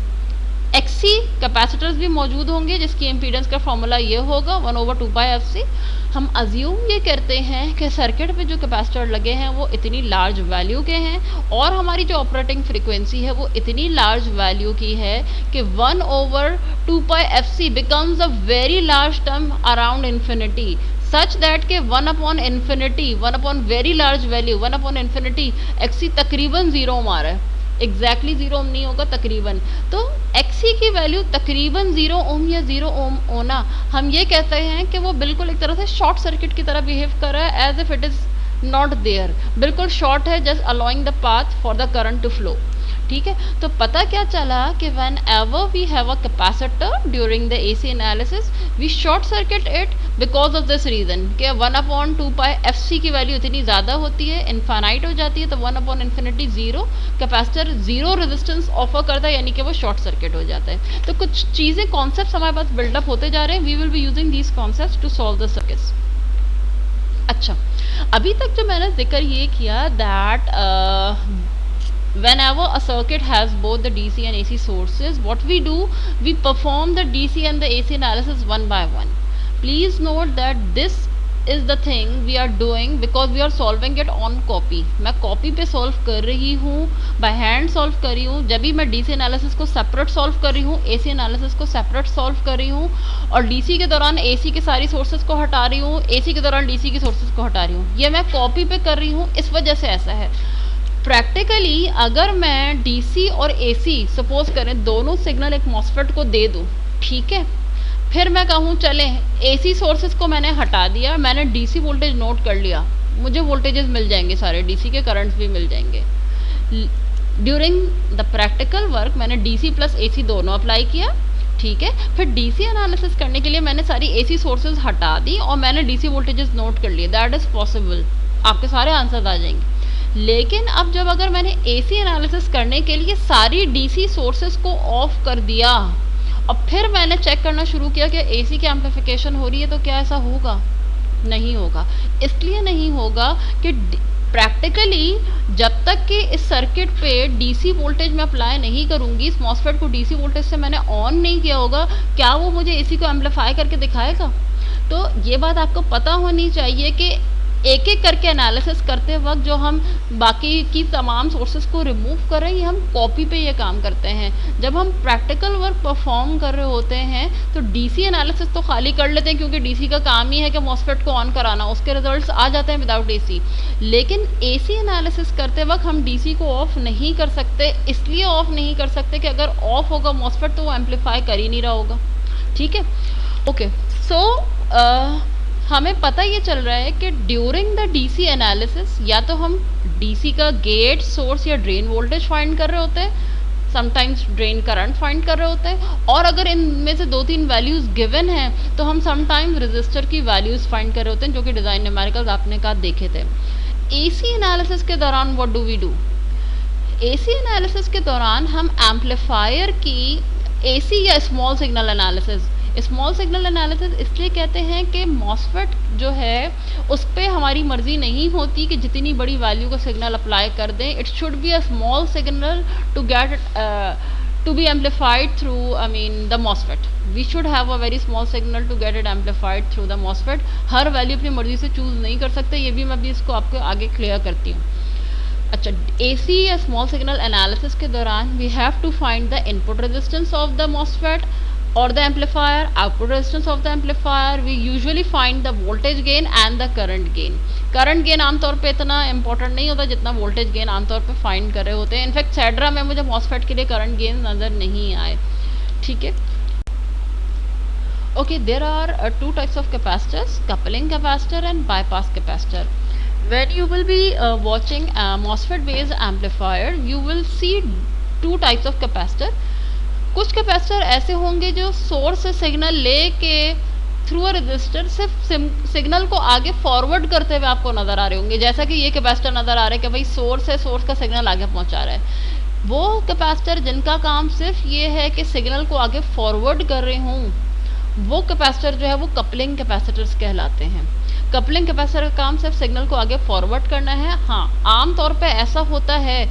XC capacitors भी मौजूद होंगे जिसकी इम्पीडेंस का फॉर्मूला ये होगा 1/2πfc। हम अज्यूम ये करते हैं कि सर्किट में जो कैपेसिटर लगे हैं वो इतनी लार्ज वैल्यू के हैं और हमारी जो ऑपरेटिंग फ्रीक्वेंसी है वो इतनी लार्ज वैल्यू की है कि 1/2πfc becomes a very large term around infinity, such that के 1/infinity, 1 very large value, 1/infinity XC तकरीबन ज़ीरो मारा है। एग्जैक्टली ज़ीरो ओम नहीं होगा, तकरीबन। तो एक्सी की वैल्यू तकरीबन 0 ओम या 0 ओम होना, हम ये कहते हैं कि वो बिल्कुल एक तरह से शॉर्ट सर्किट की तरह बिहेव कर रहा है, as if it is not there, बिल्कुल शॉर्ट है, just allowing the path for the current to flow. ठीक है, तो पता क्या चला कि whenever we have a capacitor during the AC analysis we short circuit it because of this reason कि 1/2πfc की वैल्यू इतनी ज़्यादा होती है, इनफाइनाइट हो जाती है, तो 1/infinity zero, capacitor zero resistance offer करता है, यानी कि वो शॉर्ट सर्किट हो जाता है। तो कुछ चीज़ें, कॉन्सेप्ट हमारे पास बिल्डअप होते जा रहे हैं। We will be using these concept to solve the circuits. अच्छा, अभी तक जो मैंने जिक्र ये किया that whenever a circuit has both the DC and AC sources, what we do, we perform the DC and the AC analysis one by one. Please note that this is the thing we are doing because we are solving it on copy. मैं copy पे solve कर रही हूँ, by hand solve कर रही हूँ। जब भी मैं DC analysis को separate solve कर रही हूँ, AC analysis को separate solve कर रही हूँ, और DC के दौरान AC के सारी sources को हटा रही हूँ, AC के दौरान DC की sources को हटा रही हूँ। ये मैं copy पे कर रही हूँ, इस वजह से ऐसा है। प्रैक्टिकली अगर मैं डीसी और एसी सपोज करें दोनों सिग्नल एक मॉसफेट को दे दूं, ठीक है, फिर मैं कहूँ चलें एसी सोर्सेज को मैंने हटा दिया, मैंने डीसी वोल्टेज नोट कर लिया, मुझे वोल्टेजेस मिल जाएंगे, सारे डीसी के करंट्स भी मिल जाएंगे। ड्यूरिंग द प्रैक्टिकल वर्क मैंने डीसी प्लस एसी दोनों अप्लाई किया, ठीक है। फिर डीसी एनालिसिस करने के लिए मैंने सारी एसी सोर्सेज हटा दी और मैंने डीसी वोल्टेजेस नोट कर लिए। दैट इज़ पॉसिबल, आपके सारे आंसर आ जाएंगे। लेकिन अब जब अगर मैंने एसी एनालिसिस करने के लिए सारी डीसी सोर्सेज को ऑफ कर दिया और फिर मैंने चेक करना शुरू किया कि एसी की एम्प्लीफिकेशन हो रही है, तो क्या ऐसा होगा? नहीं होगा। इसलिए नहीं होगा कि प्रैक्टिकली जब तक कि इस सर्किट पे डीसी वोल्टेज मैं अप्लाई नहीं करूँगी, इस मॉसफेट को डीसी वोल्टेज से मैंने ऑन नहीं किया होगा, क्या वो मुझे एसी को एम्प्लीफाई करके दिखाएगा? तो ये बात आपको पता होनी चाहिए कि एक एक करके एनालिसिस करते वक्त जो हम बाकी की तमाम सोर्सेज को रिमूव कर रहे हैं, हम कॉपी पे ये काम करते हैं। जब हम प्रैक्टिकल वर्क परफॉर्म कर रहे होते हैं तो डीसी एनालिसिस तो खाली कर लेते हैं, क्योंकि डीसी का काम ही है कि मॉसफेट को ऑन कराना, उसके रिजल्ट्स आ जाते हैं विदाउट एसी। लेकिन एसी एनालिसिस करते वक्त हम डीसी को ऑफ नहीं कर सकते। इसलिए ऑफ नहीं कर सकते कि अगर ऑफ होगा मॉसफेट तो वो एम्पलीफाई कर ही नहीं रहा होगा, ठीक है। ओके, सो हमें पता ये चल रहा है कि ड्यूरिंग द डीसी एनालिसिस या तो हम डीसी का गेट, सोर्स या ड्रेन वोल्टेज फाइंड कर रहे होते हैं, समटाइम्स ड्रेन करंट फाइंड कर रहे होते हैं, और अगर इनमें से 2-3 वैल्यूज़ गिवन हैं तो हम समटाइम्स रजिस्टर की वैल्यूज़ फाइंड कर रहे होते हैं, जो कि डिज़ाइन न्यूमेरिकल्स आपने कहा देखे थे। एसी एनालिसिस के दौरान what do we do? AC analysis के दौरान हम एम्पलीफायर की एसी या small signal analysis, small signal analysis इसलिए कहते हैं कि मॉसफेट जो है उस पर हमारी मर्जी नहीं होती कि जितनी बड़ी वैल्यू का सिग्नल अप्लाई कर दें. It should be a small signal to get to be amplified through the MOSFET. We should have a very small signal to get it amplified through the MOSFET. Her value अपनी मर्जी से choose नहीं कर सकते, ये भी मैं अभी इसको आपको आगे क्लियर करती हूँ. अच्छा, AC या स्मॉल सिग्नल एनालिसिस के दौरान we have to find the input resistance of the MOSFET or the amplifier, output resistance of the amplifier. We usually find the voltage gain and the current gain. Current gain आमतौर पे इतना important नहीं होता जितना voltage gain आमतौर पे find कर रहे होते हैं. इनफैक्ट सेड्रा में मुझे मॉसफेट के लिए करंट गेन नज़र नहीं आए. ठीक है. Okay, there are two types of capacitors, coupling capacitor and bypass capacitor. when you will be watching a MOSFET based amplifier, you will see two types of capacitor. कुछ capacitor ऐसे होंगे जो source से सिग्नल लेके through a resistor सिर्फ signal को आगे forward करते हुए आपको नज़र आ रहे होंगे. जैसा कि ये कैपेसिटर नज़र आ रहा है कि भाई सोर्स है, सोर्स का सिग्नल आगे पहुंचा रहा है. वो कैपेसिटर जिनका काम सिर्फ ये है कि सिग्नल को आगे फॉरवर्ड कर रहे हों, वो कैपेसिटर जो है वो कपलिंग कैपेसिटर्स कहलाते हैं. कपलिंग कैपेसिटर का काम सिर्फ सिग्नल को आगे फॉरवर्ड करना है. हाँ, आम तौर पे ऐसा होता है.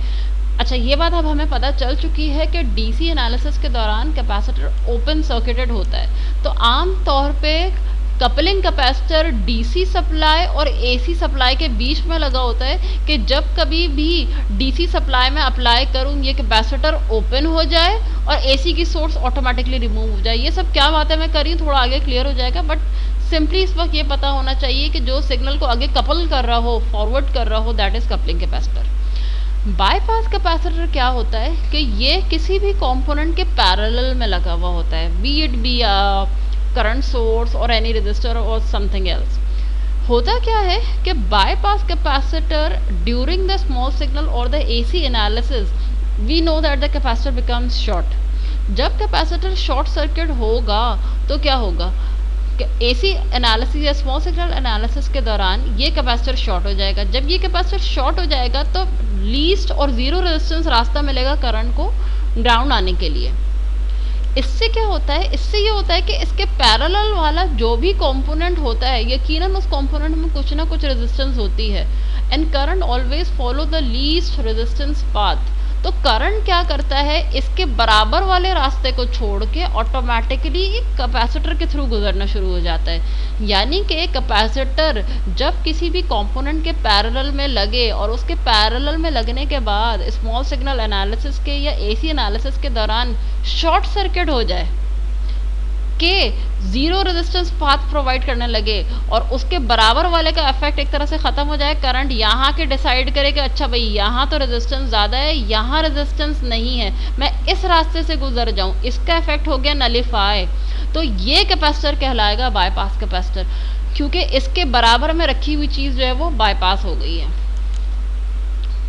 अच्छा, ये बात अब हमें पता चल चुकी है कि डीसी एनालिसिस के दौरान कैपेसिटर ओपन सर्किटेड होता है. तो आम तौर पे कपलिंग कैपेसिटर डीसी सप्लाई और एसी सप्लाई के बीच में लगा होता है कि जब कभी भी डीसी सप्लाई में अप्लाई करूँ ये कैपेसिटर ओपन हो जाए और एसी की सोर्स ऑटोमेटिकली रिमूव हो जाए. ये सब क्या बात है मैं कर रही हूँ, थोड़ा आगे क्लियर हो जाएगा. बट सिंपली इस वक्त ये पता होना चाहिए कि जो सिग्नल को आगे कपल कर रहा हो, फॉरवर्ड कर रहा हो, that is coupling capacitor. Bypass capacitor क्या होता है कि ये किसी भी कंपोनेंट के पैरेलल में लगा हुआ होता है, be it be current source or any resistor or something else. होता क्या है कि bypass capacitor during the small signal or the AC analysis we know that the capacitor becomes short. जब कैपेसिटर शॉर्ट सर्किट होगा तो क्या होगा, AC analysis या स्मॉल सिग्नल एनालिसिस के दौरान ये कैपेसिटर शॉर्ट हो जाएगा. जब ये कैपेसिटर शॉर्ट हो जाएगा तो लीस्ट और ज़ीरो रेजिस्टेंस रास्ता मिलेगा करंट को ग्राउंड आने के लिए. इससे क्या होता है, इससे ये होता है कि इसके पैरेलल वाला जो भी कंपोनेंट होता है यकीनन उस कंपोनेंट में कुछ ना कुछ रेजिस्टेंस होती है. And current always follow the least resistance path. तो करंट क्या करता है, इसके बराबर वाले रास्ते को छोड़ के ऑटोमेटिकली कैपेसिटर के थ्रू गुजरना शुरू हो जाता है. यानी कि कैपेसिटर जब किसी भी कंपोनेंट के पैरेलल में लगे और उसके पैरेलल में लगने के बाद स्मॉल सिग्नल एनालिसिस के या एसी एनालिसिस के दौरान शॉर्ट सर्किट हो जाए के ज़ीरो रेजिस्टेंस पाथ प्रोवाइड करने लगे और उसके बराबर वाले का इफेक्ट एक तरह से ख़त्म हो जाए. करंट यहाँ के डिसाइड करे कि अच्छा भाई यहाँ तो रेजिस्टेंस ज़्यादा है, यहाँ रेजिस्टेंस नहीं है, मैं इस रास्ते से गुजर जाऊँ, इसका इफेक्ट हो गया नलिफाई. तो ये कैपेसिटर कहलाएगा बाईपास कैपेसिटर, क्योंकि इसके बराबर में रखी हुई चीज़ जो है वो बाईपास हो गई है.